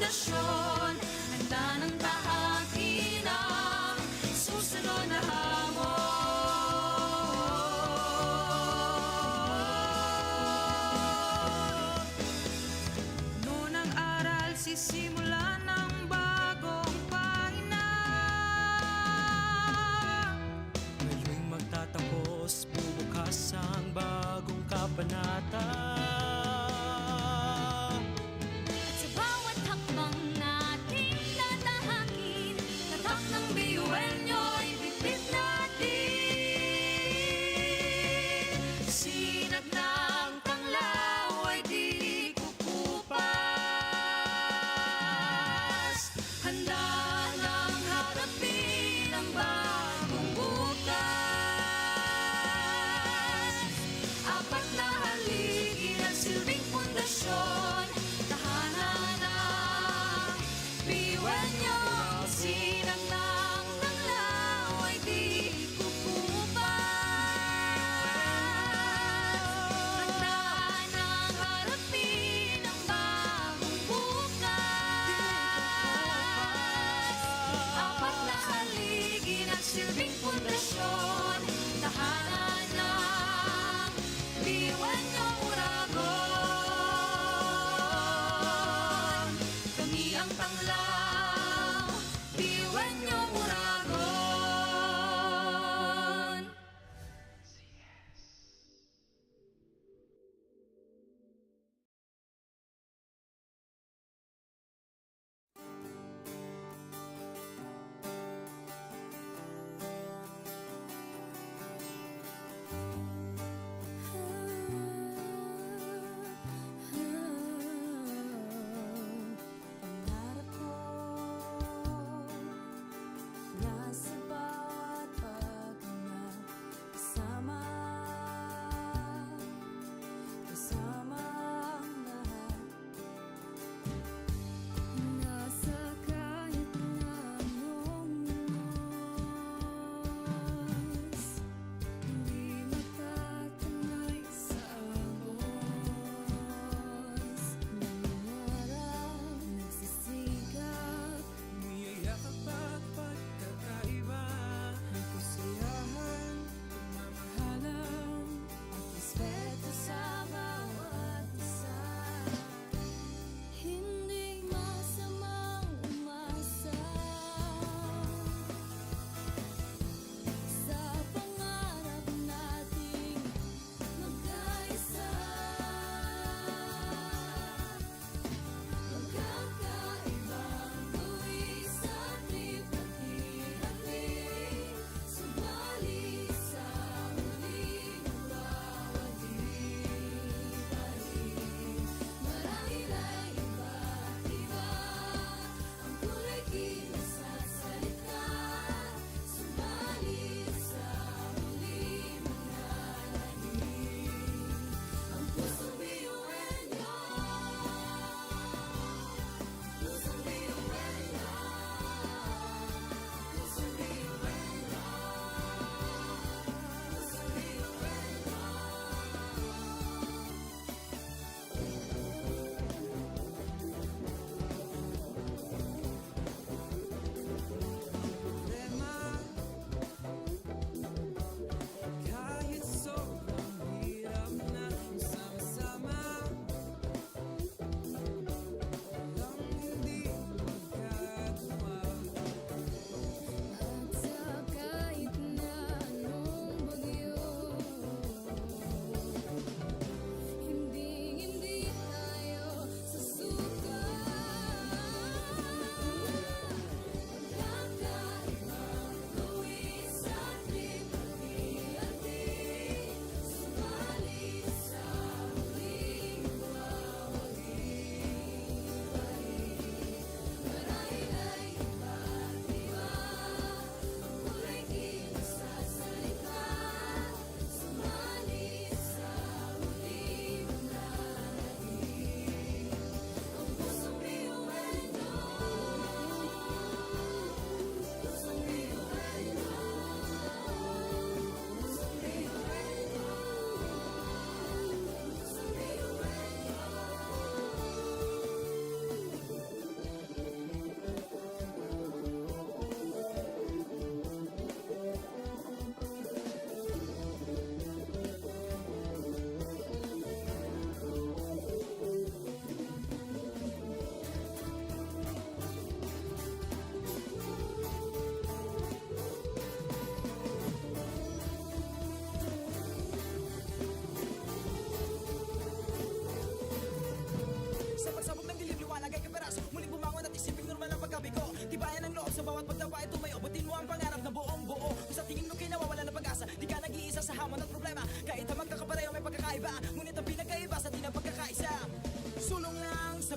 pundasyon, handa ng tahakin ang susunod na hamon. Noon ang aral, sisimulan ng bagong pahina. Ngayong magtatapos, bubukas ang bagong kabanata. At sa bawat hakbang nating tatahakin,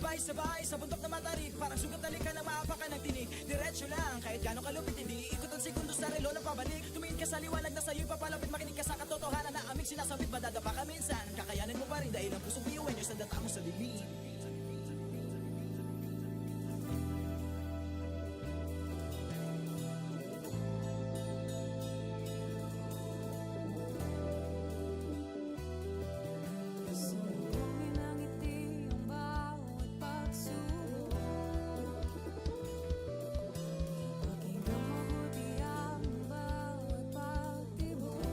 Sabay-sabay sa bundok na matarik, parang sugat na lika ng maapakan ng tinig. Diretso lang, kahit gano'ng kalupit, hindi ikot ang segundo sa relo na pabalik. Tumingin ka sa liwanag na sa'yo'y papalapit, makinig ka sa katotohanan na aming sinasabit. Madadapa ka minsan, kakayanin mo pa rin dahil ang pusong biyuin nyo sa data mo sa dilim. Sumbongin ang ngiti ang bawat pagsubok. Pakinggan mabuti ang bawat pagtibok.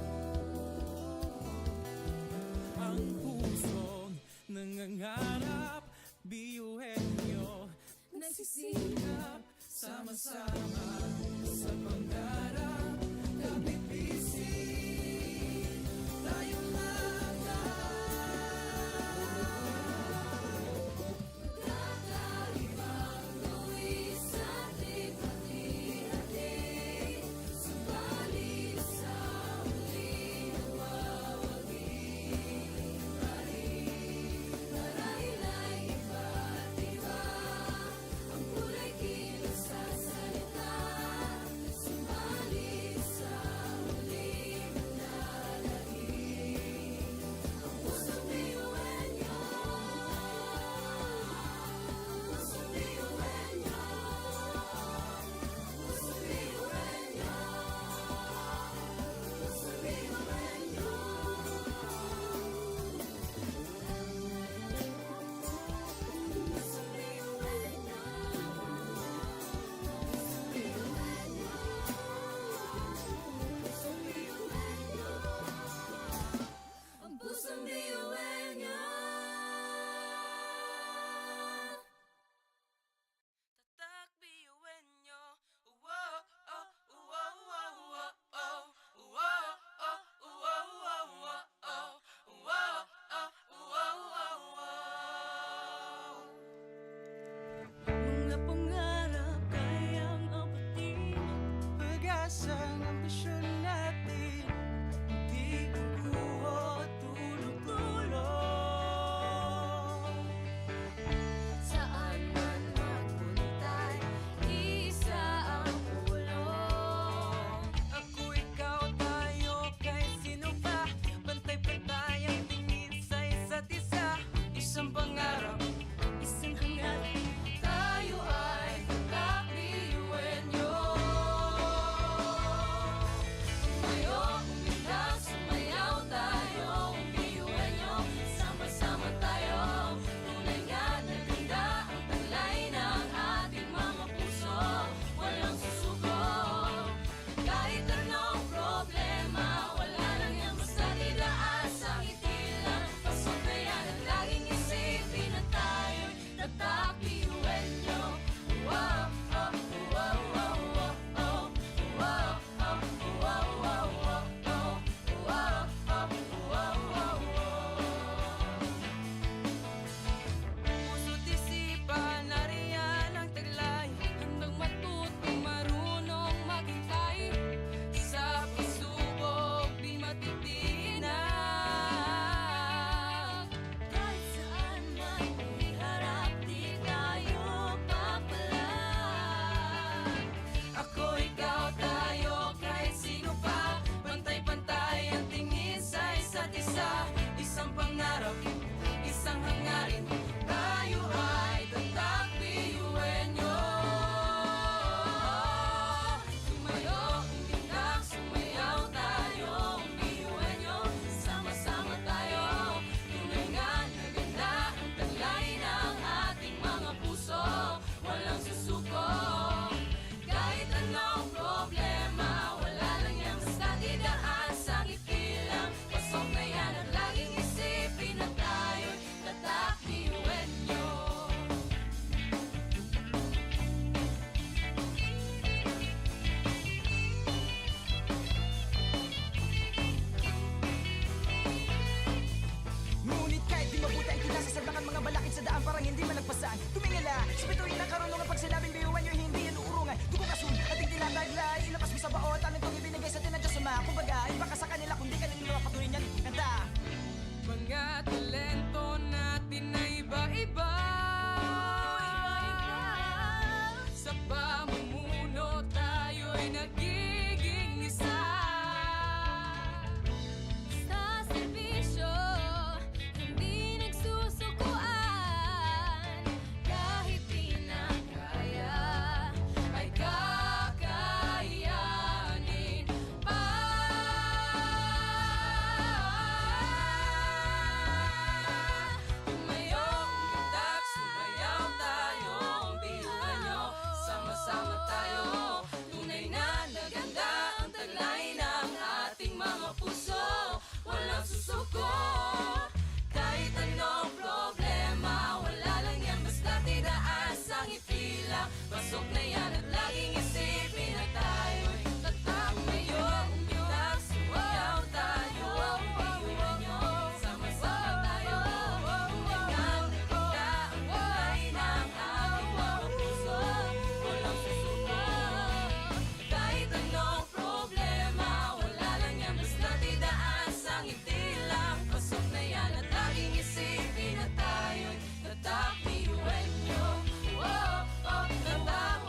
Ang pusong nangangarap, biyuhin nyo Nagsisikap sama-sama sa pangarap. Kapit bisig, tayong Kakaibang luwis at hati-hati. Subalit sa huli nawawagi. Marahil ay iba't iba ang kulay kilos sa salita. Subalit sa huli manlalagi. Ang pusong biyuin niyo. Pusong biyuin niyo. Pusong biyuin niyo. Pusong biyuin niyo. Pusong biyuin niyo. Pusong biyuin niyo. Ang pusong biyuin niyo. tatak biyuhin nyo. Wow, oh, wow, wow, wow, oh. Wow, oh, wow, wow, wow, oh. Wow, oh, wow, wow, wow. Mga pangarap kayang apatin. Pag-asa ng ambisyon natin, di kukuha tulog-tulog. Saan man magpuntay, isa ang ulong. Ako, ikaw, tayo, kahit sino pa. Pantay-pantay ang tingin sa isa't isa. Isang pangarap, Isang hangat, tayo ay kakabiyuin niyo. Tumayo, umilag, sumayaw tayo, biyuin niyo. Sama-sama tayo, tunay nga na ganda ang taglay ng ating mga puso. Walang susuko, kahit anong problema, wala lang yan basta didaan sa ngiti lang. Pasok na yan at laging isipin na tayo'y tatak biyuin niyo. Wow, oh, wow, wow, wow, oh. Wow, oh, wow, wow, wow, oh. Wow, oh, wow, wow, wow. puso't isipan, nariyan ang taglay. Handang matutong marunong maghintay. Sa pagsubok, di matitinag. Kahit saan man iharap, di tayo papalag. Ako, ikaw, tayo, kahit sino pa. Pantay-pantay ang tingin sa isa't isa. Isang pangarap, isang hangarin. Tayo ay tatak biyuhin nyo. Tumayo, umilag, sumayaw tayo, biyuin niyo. Sama-sama tayo, tunay nga na ganda ang taglay ng ating mga puso. Walang susuko, kahit anong problema, wala lang yan basta didaan sa ngiti lang. Pasok na yan at laging isipin na tayo'y tatak biyuin niyo. Ngunit kahit di mabuti ang kinasasagdakan mga balakid sa daan, parang hindi man nagpasan. Tumingala, sa bituin ng karunungan, pag sinabing biyuhan nyo, hindi yan uurungan. Dugo kasun, ating tinataglay, ilabas mo sa baot, ano itong ibinigay sa tinadya sama. Kumbaga, iba ka sa kanila, kundi kanila patuloy niyan kanta. Mga talento natin na iba-iba. Pasok na yan at laging isipin na tayo'y tatak ngayon. Umitak, sumayaw tayo, iwan nyo, sama-sama tayo. Tunay na ganda ang kulay ng ating mga puso, walang susuko. Kahit anong problema, wala lang yan, basta't idaas ang ngiti lang. Pasok na yan at laging isipin na tayo'y tatak, iwan nyo. Oh, oh, tatak,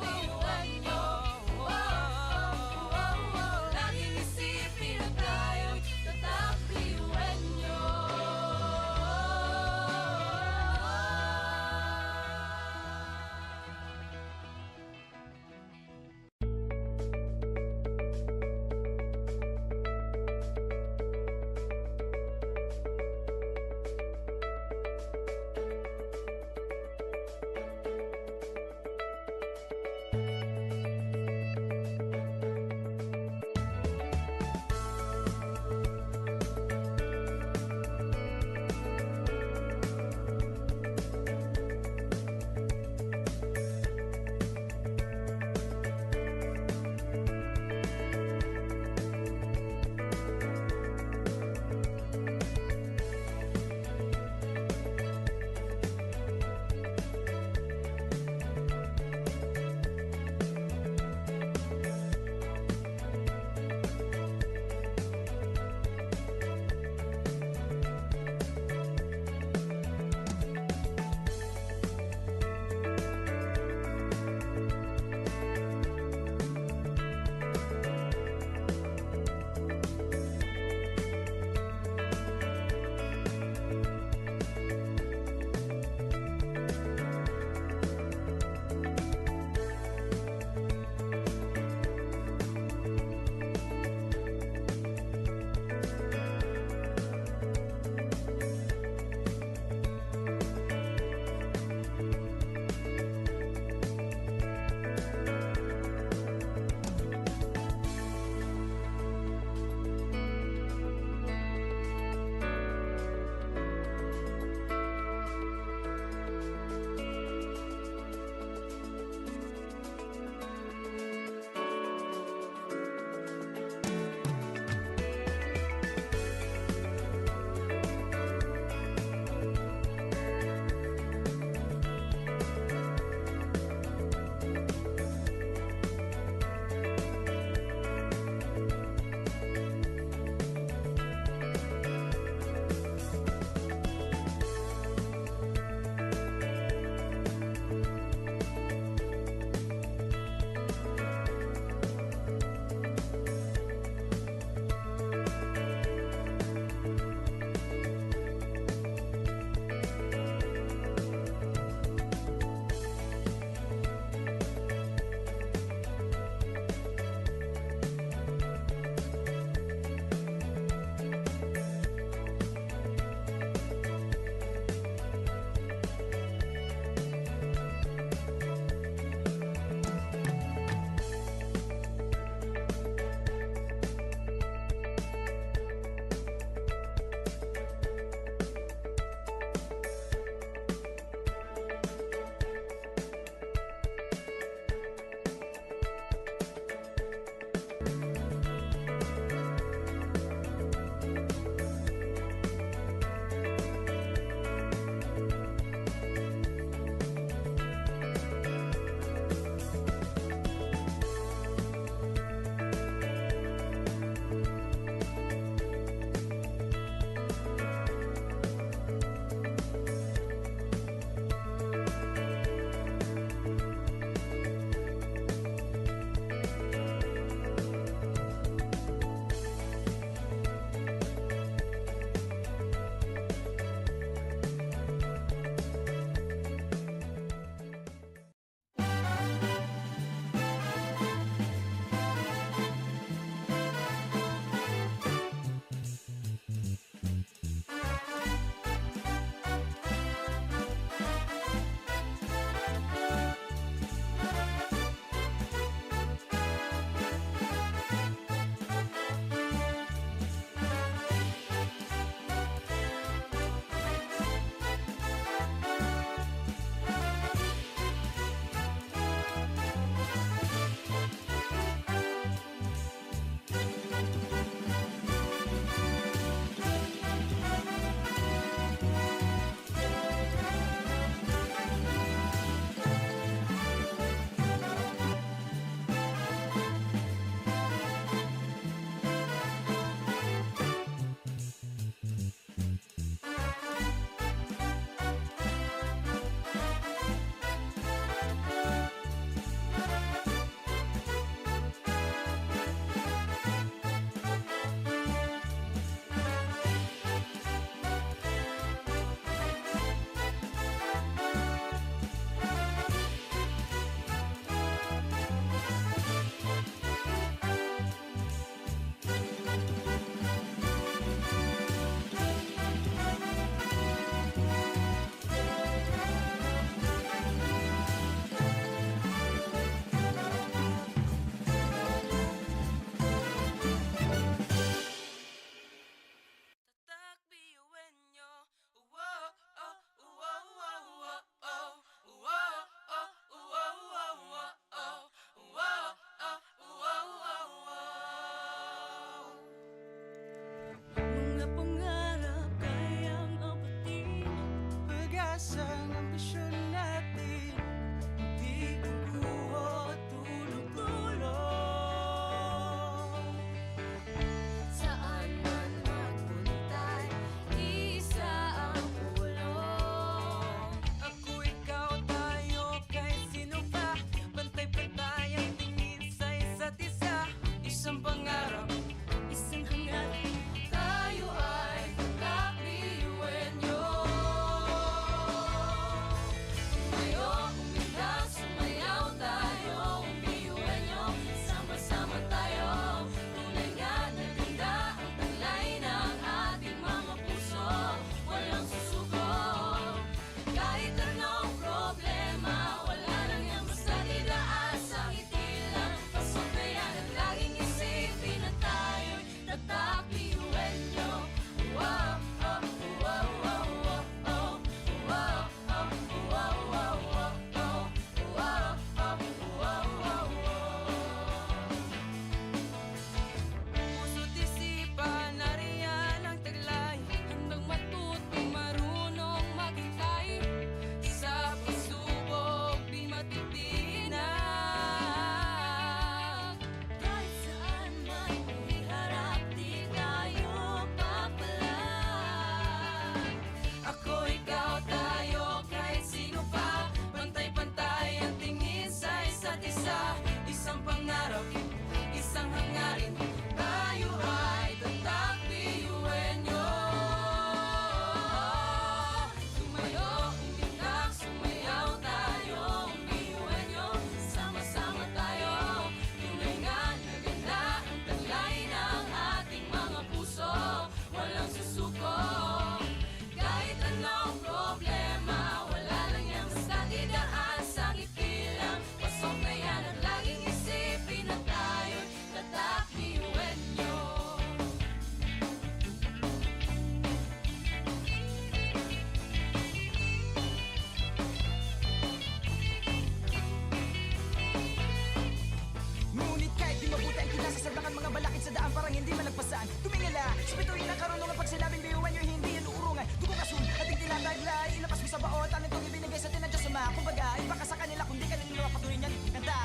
kasamaan tumingala sa bituin ng karunungan pag sinabing biyuan nyo hindi yan uurungan dugo kasun ating tinataglay ilapas mo sa baot ang itong ibinigay sa atin ng Diyos Ama kumbaga ibaka sa kanila kung di ka nila patuloy niyan kanta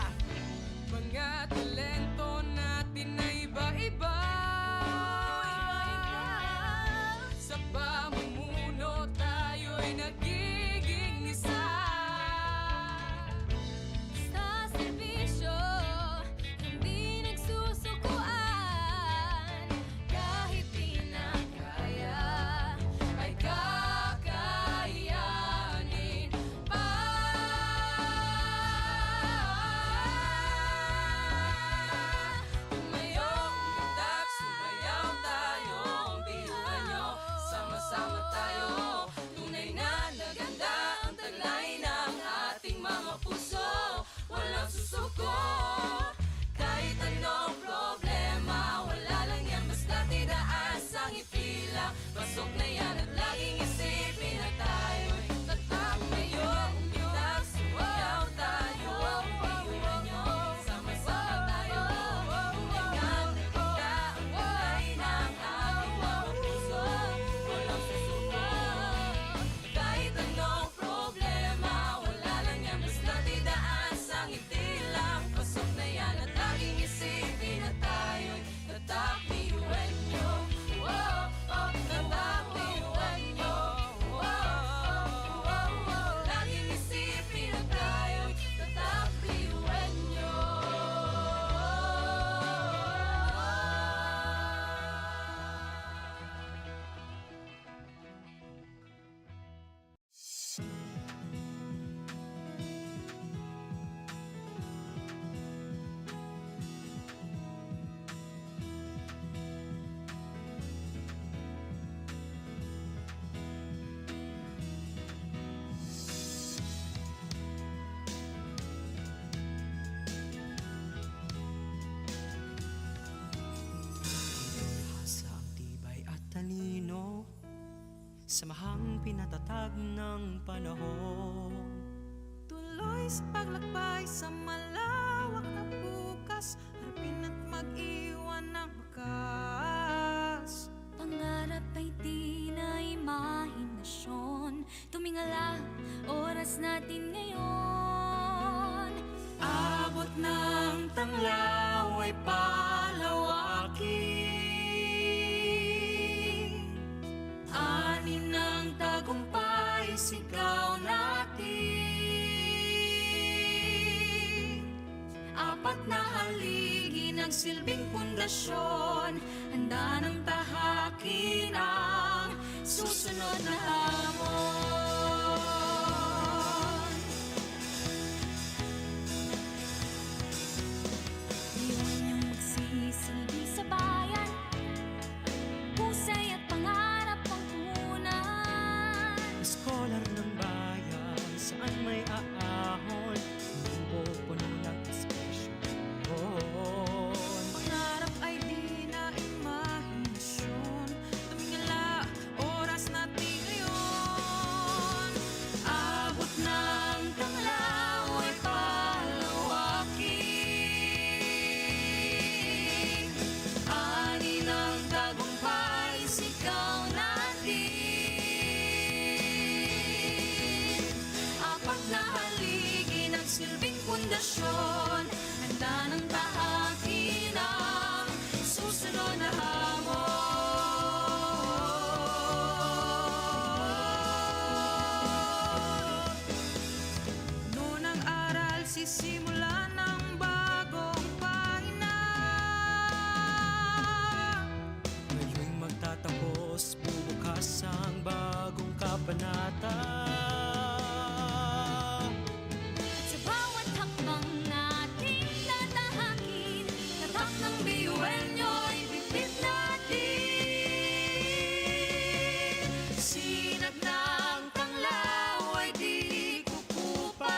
Mga talento natin na iba-iba Sa pamumuno tayo'y nagiging isa Sa serbisyo, hindi nagsusukuan kahit di na kaya ay kakayanin pa. Tumayo, umundak, sumayaw tayo Ang biyuhan nyo, sama-sama tayo Tunay na naganda ang taglay ng ating mga puso Walang susuko Kahit anong problema Wala lang yan basta tinaas ang ipila Pasok na yan at laging isipin na tayo'y tatak ngayon Umundak, sumayaw tayo Ang biyuhan nyo, sama-sama tayo Tunay na naganda ang taglay ng ating mga puso Walang susuko Kahit anong problema Wala lang yan basta tinaas ang itilang Pasok na yan at laging isipin na tayo'y tatak biyuhan nyo Tatak biyuhan nyo Laging isipin na tayo'y tatak biyuhan nyo Sa ang tibay at talino Samahang pinatatag ng panahon Tuloy sa paglakbay sa malawak na bukas Harapin at mag-iwan ng bakas Pangarap ay di na imahinasyon Tumingala, oras natin ngayon Abot ng tanglaw ay palawakin Ani ng tagumpay sigaw natin Apat na haligi nagsilbing pundasyon Handa ng tahakin ang susunod na hamon Iyon yung magsisilbi sa bayan Pusay at pangarap ang punan Scholar ng bayan Saan may aahon Hindi pupuno ng espresyon Pangarap ay di na imahinasyon Tumingala, oras natin ngayon Abot ng tanglaw ay palawakin Ani ng tagumpay, sigaw natin Apat na haligi nagsilbing pundasyon Handa ng tahakin ang susunod na hamon Noon ang aral sisimula ng bagong pahina Ngayon'y magtatapos Bubukas ang bagong kabanata At sa bawat hakbang nating tatahakin Tatak ng biyuhan nyo'y bibig natin Sinag ng tanglaw ay di kukupan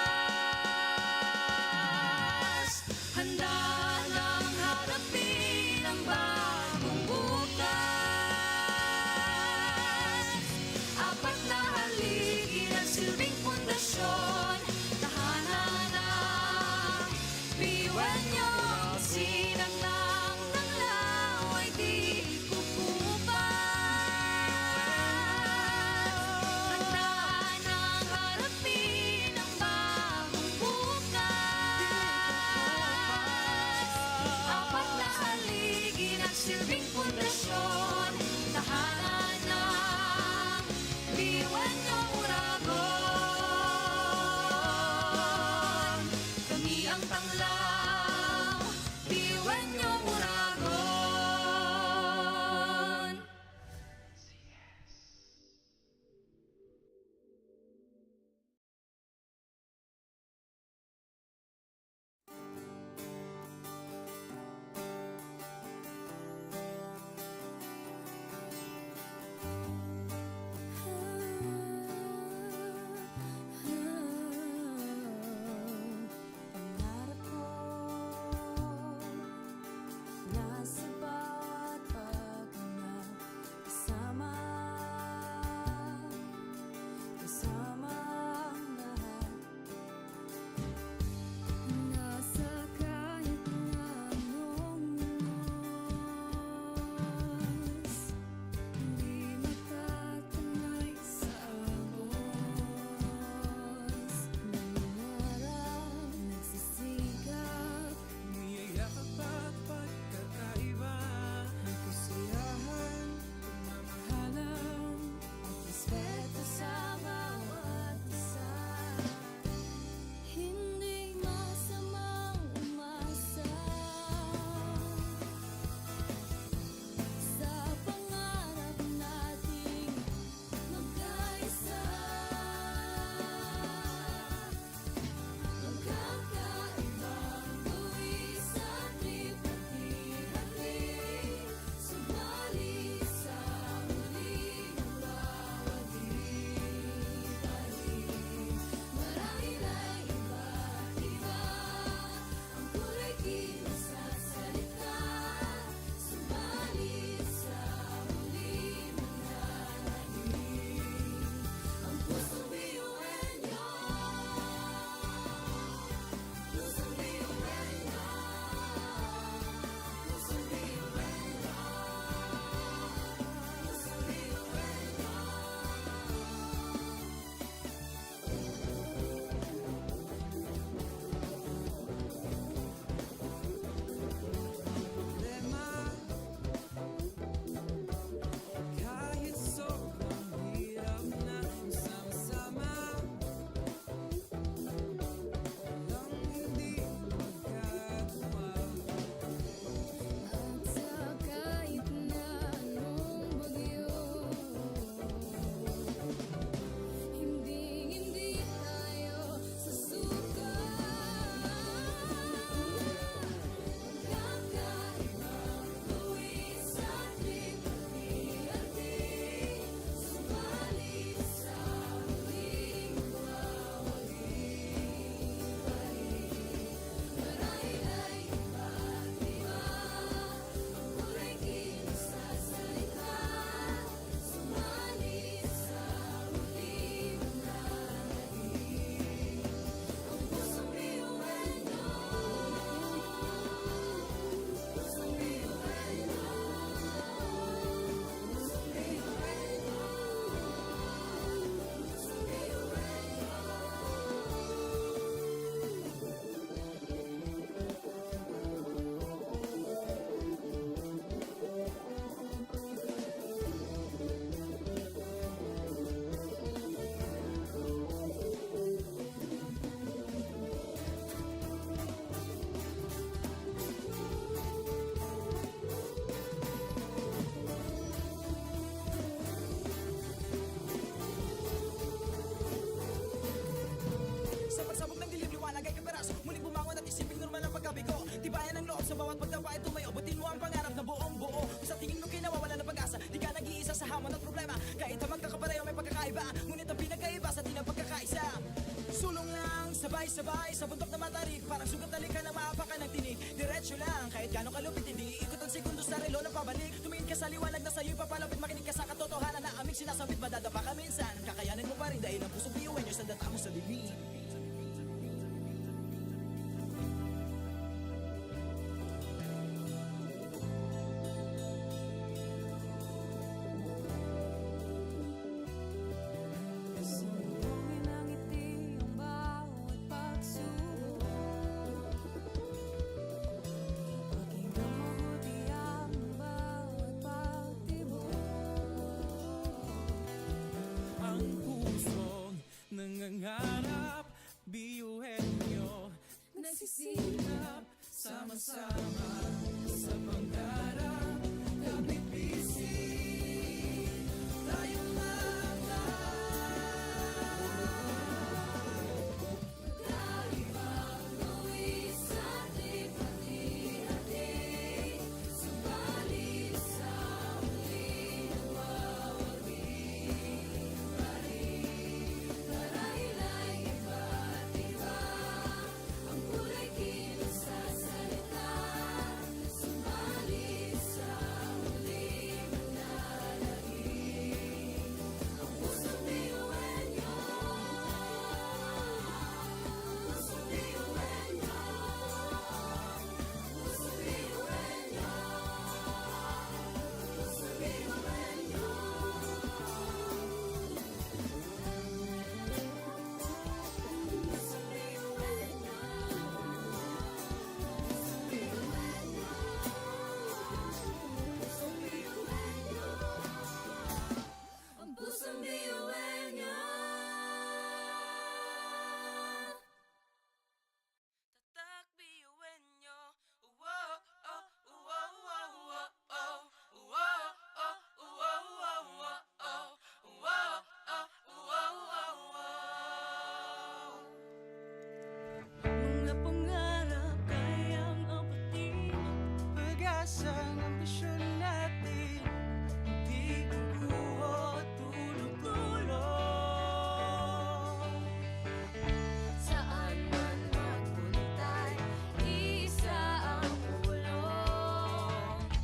lang, sabay-sabay sa bundok na matarik. Parang sugat talikan na maapakan ng tinig. Diretso lang, kahit gano'ng kalupit hindi ikot ang segundo sa relo na pabalik. Tumingin ka sa liwanag na sa'yo'y papalapit. Makinig ka sa katotohanan na aming sinasabit. Madadapa ka minsan, kakayanin mo pa rin dahil ang pusong biyuin nyo sa data mo sa bibig. Sumugin ang ngiti ang bawat pagsubok. Pakinggan mabuti ang bawat pagtibok. Ang pusong nangangarap, biyuhin nyo, Nagsisilap sama-sama sa pangarap. Kapit bisig, tayo Kaibang luwi sa ating pati-hati. Subalit sa huli nawawagi pa rin. Marahil ay iba't iba ang kulay kilos sa salita. Subalit sa huli manlalangin ang pusong biyuhin niyo. Pusong biyuhin niyo. Pusong biyuhin niyo. Pusong biyuhin niyo. Pusong biyuhin niyo. Pusong biyuhin niyo. Ang pusong biyuhin niyo. Tatak biyuhin nyo. Wow, oh, wow, wow, wow, oh. Wow, oh, wow, wow, wow, oh. Wow, oh, wow, wow, wow. Mga pangarap kayang apatin. pag-asa ng ambisyon natin. Di kukuha tulog-tulog. Saan man magpuntay, isa ang ulo.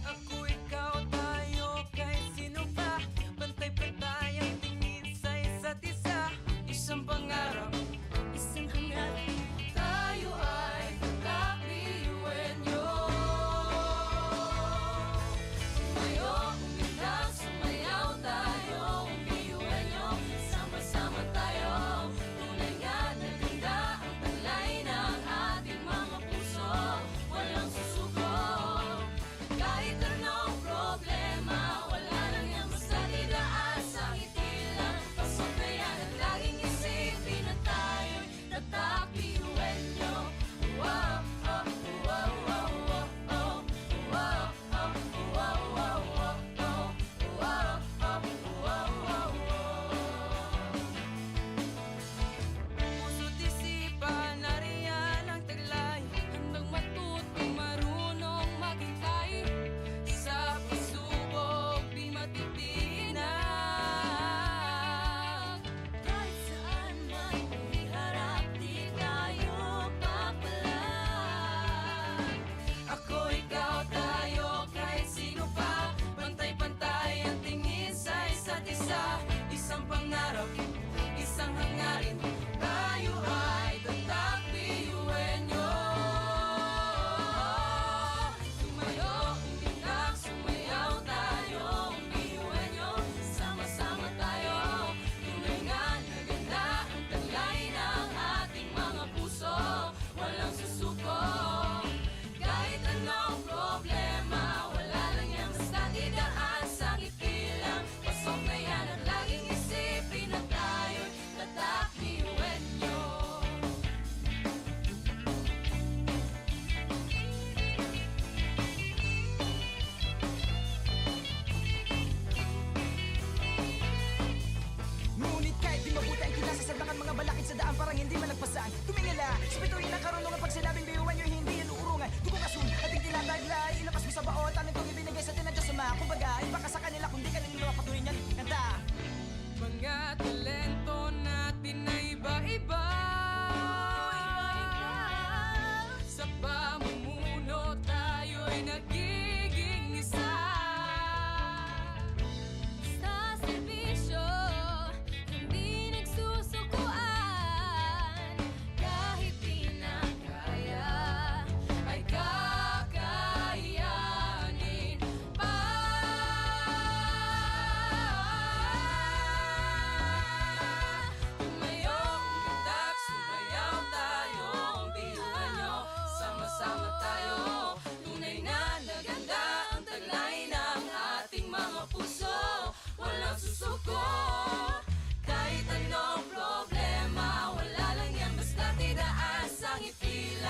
Ako, ikaw, tayo, kahit sino pa. Pantay-pantay ang tingin sa isa't isa. Isang pangarap, Isang hangarin, tayo ay kakbiyuhin niyo. Sumayo, umilang, sumayaw tayo, biyuhin niyo. Sama-sama tayo, tunay nga na ganda ang talay ng ating mga puso. Walang susuko, kahit anong problema, wala lang yan basta didaan sa ngiti lang. Pasok na yan at laging isipin na tayo'y tatak biyuhin niyo. Wow, oh, wow, wow, wow, oh. Wow, oh, wow, wow, wow, oh. Wow, oh, wow, wow, wow. puso't isipan, nariyan ang taglay. Handang matutong marunong maghintay. Sa pagsubok, di matitinag. Kahit saan man iharap, di tayo papalag. Ako, ikaw, tayo, kahit sino pa. Pantay-pantay ang tingin sa isa't isa. Isang pangarap, isang hangarin. Tayo ay tatak biyuhin nyo. Sumayo, umilang, sumayaw tayo, biyuhin niyo. Sama-sama tayo, tunay nga na ganda ang talay ng ating mga puso. Walang susuko, kahit anong problema, wala lang yan basta didaan sa ngiti lang. Pasok na yan at laging isipin na tayo'y tatak biyuhin niyo. Ngunit kahit di mabuti ang kinasa sa mga balakid sa daan, parang hindi malagpasan. Tumingala sa bituin ng karunungan pag sinabing biyuhan nyo,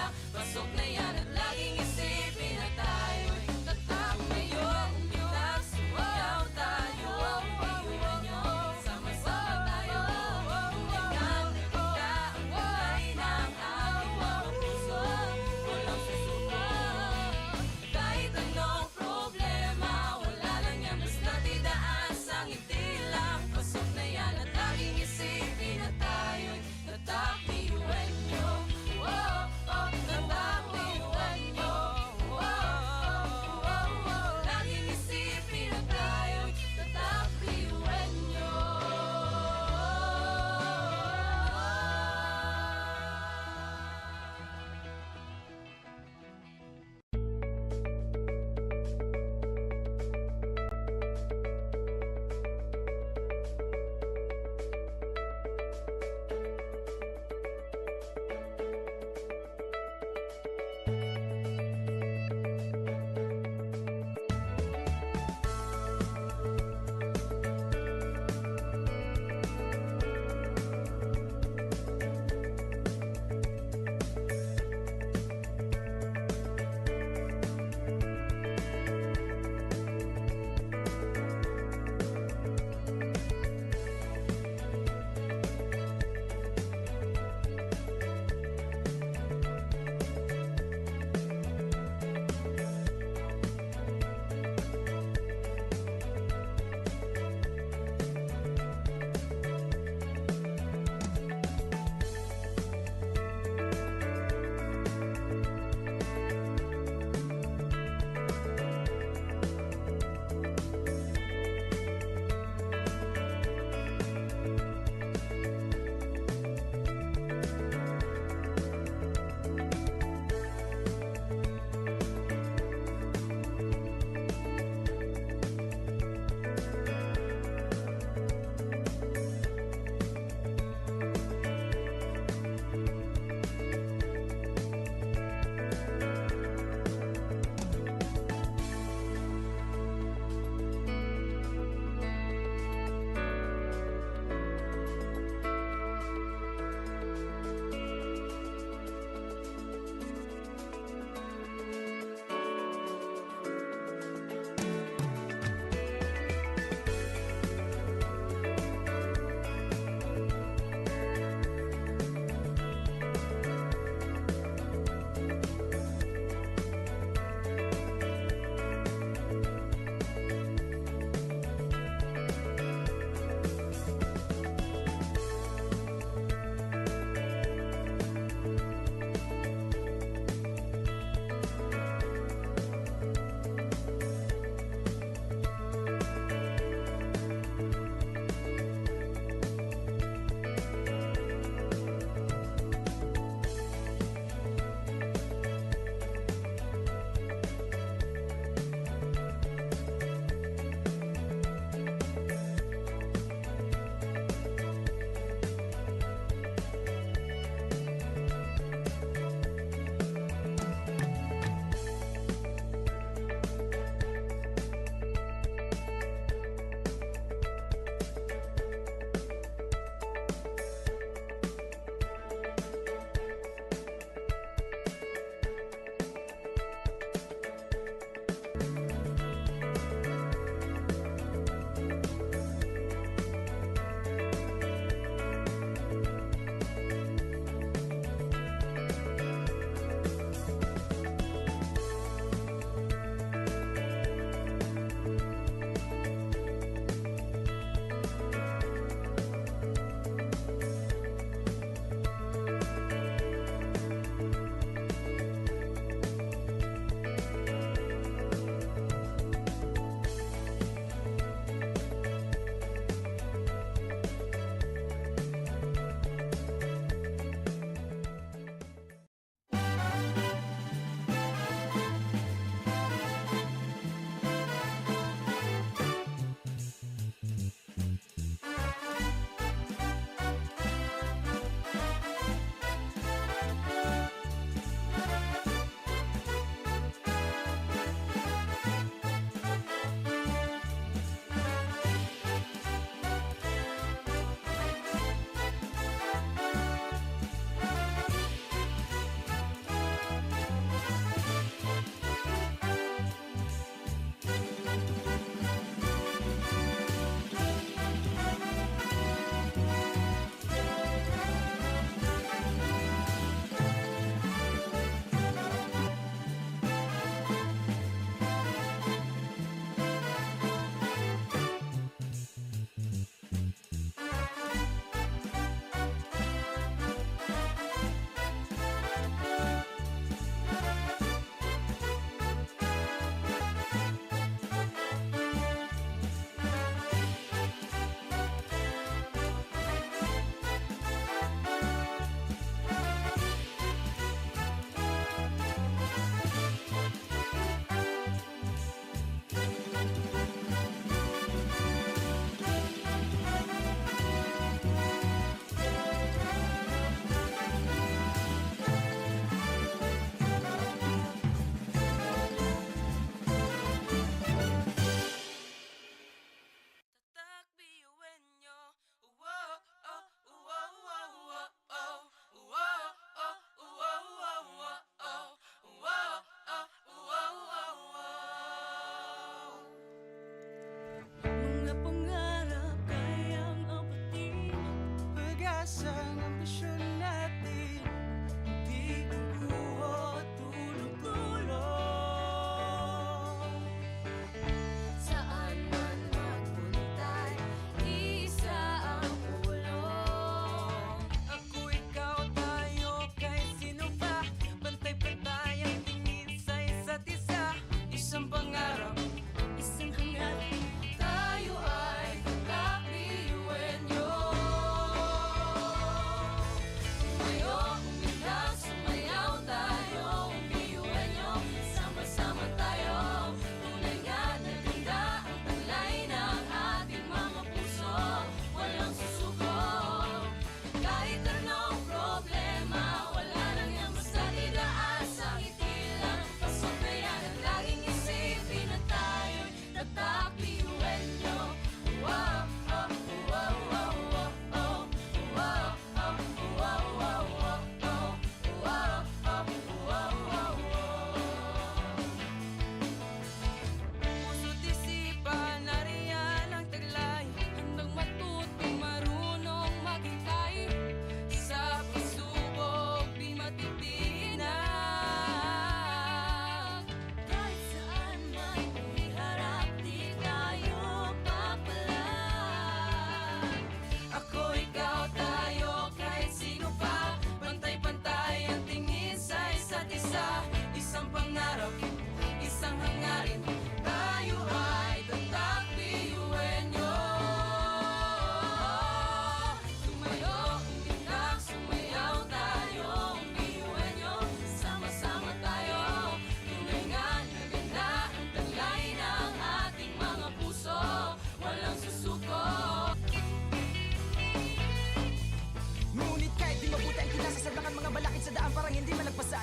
Pasok na yan at laging isipin na tayo'y tatak ngayon. Umitak, sumayaw tayo, biyuhan nyo, sama-sama tayo. Tulingan na kita ang kulay ng aking mga puso. Walang susuko. Kahit anong problema, wala lang yan, basta't idaan sa ngiti lang. Pasok na yan at laging isipin na tayo'y tatak, biyuhan nyo. Tatak, biyuhan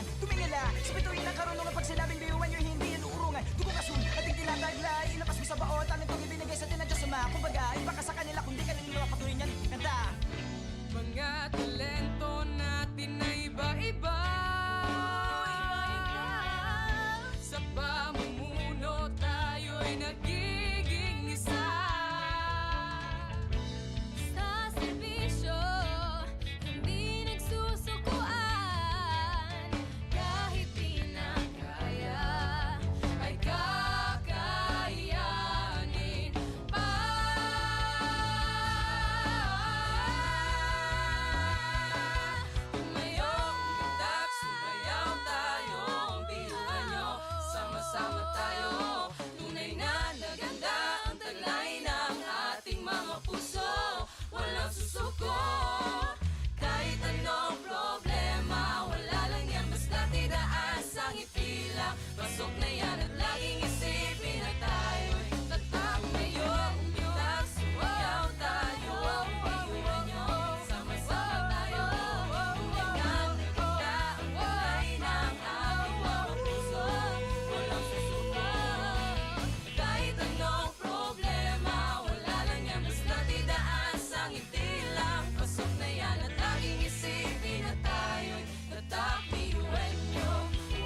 kailangan tumingala sa bituin ng karunungan. Pag sinabing biyuan nyo, hindi yan uurungan. Dugong asul, ating tinataglay, ilapas mo sa baon. Talent kong ibinigay sa tinadya sa mga. Kumbaga, iba ka sa kanila, kundi ka nila patuloy niyan. Kanta. Mga talento natin na iba-iba. Sa pamumuno tayo'y nagiging isa. Sa serbisyo, hindi nagsusukuan. Kahit di na kaya, Ay kakayanin pa. Tumayo, umitak, sumayaw tayo. Ang biyuhan nyo, sama-sama tayo. Tunay na naganda ang taglay ng ating mga puso. Walang susuko, kahit anong problema. Wala lang yan, basta tidaas ang ipila. Pasok na yan at laging isipin na tayo'y tatak. Ngayon, umitak, sumayaw tayo. Ang biyuhan nyo, sama-sama tayo. Tunay na naganda ang taglay ng ating mga puso. Walang susuko, kahit anong problema. Wala lang yan, basta tidaas ang itila. Pasok na yan at laging isipin na tayo'y tatak. Biyuhan nyo,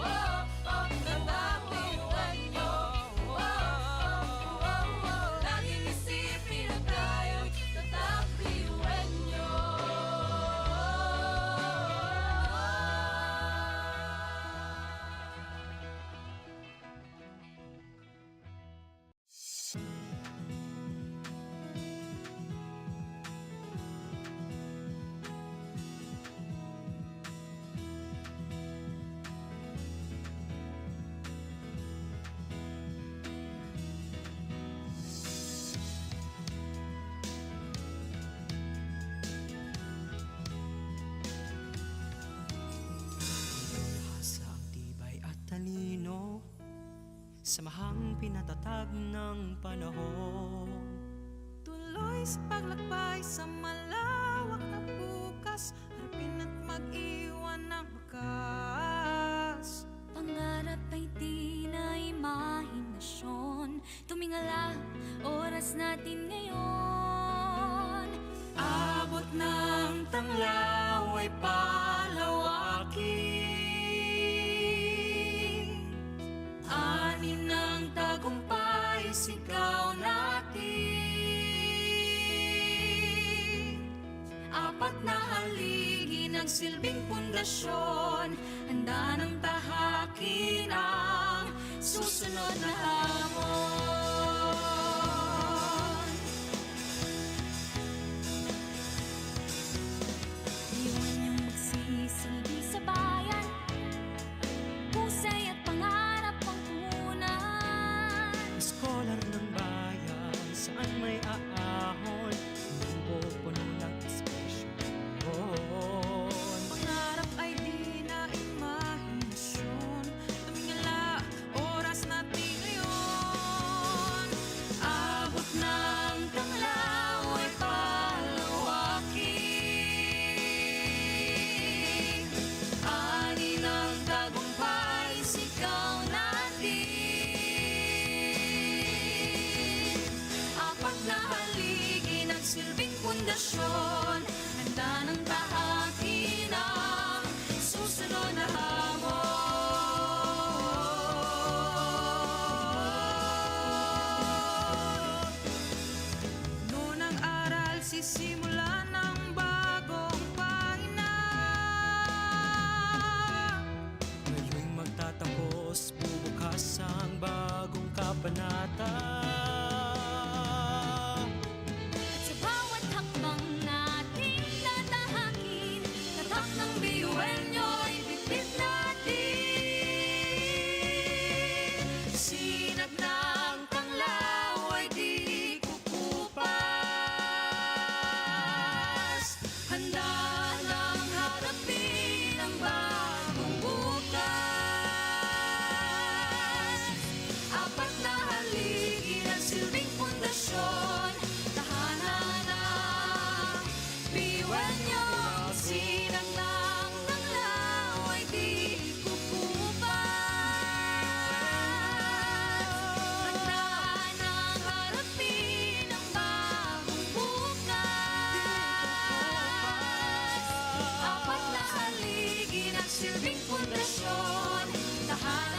oh, oh, tatak. Biyuhan nyo, oh, oh, oh, oh. Laging isipin na tayo'y tatak. Biyuhan nyo. Hasa ang tibay at talino, samahang pinatatag ng panahon. Tuloy sa paglakbay sa malawak na bukas. Harapin at mag-iwan ng wakas. pangarap ay di na imahinasyon. Tumingala, oras natin ngayon. Abot ng tanglaw ay palawakin. Ani ng tagumpay, sigaw natin. Apat na haligi ng silbing pundasyon. Handa ng tahakin ang susunod na hamon. Iwan niyang magsisilbi sa bayan. Pusay at pangarap ang punan. Scholar ng bayan, saan may aahon, mundo puno ng inspirasyon. Pangarap ay di na imahinasyon. Tumingala, oras natin ngayon. Hanap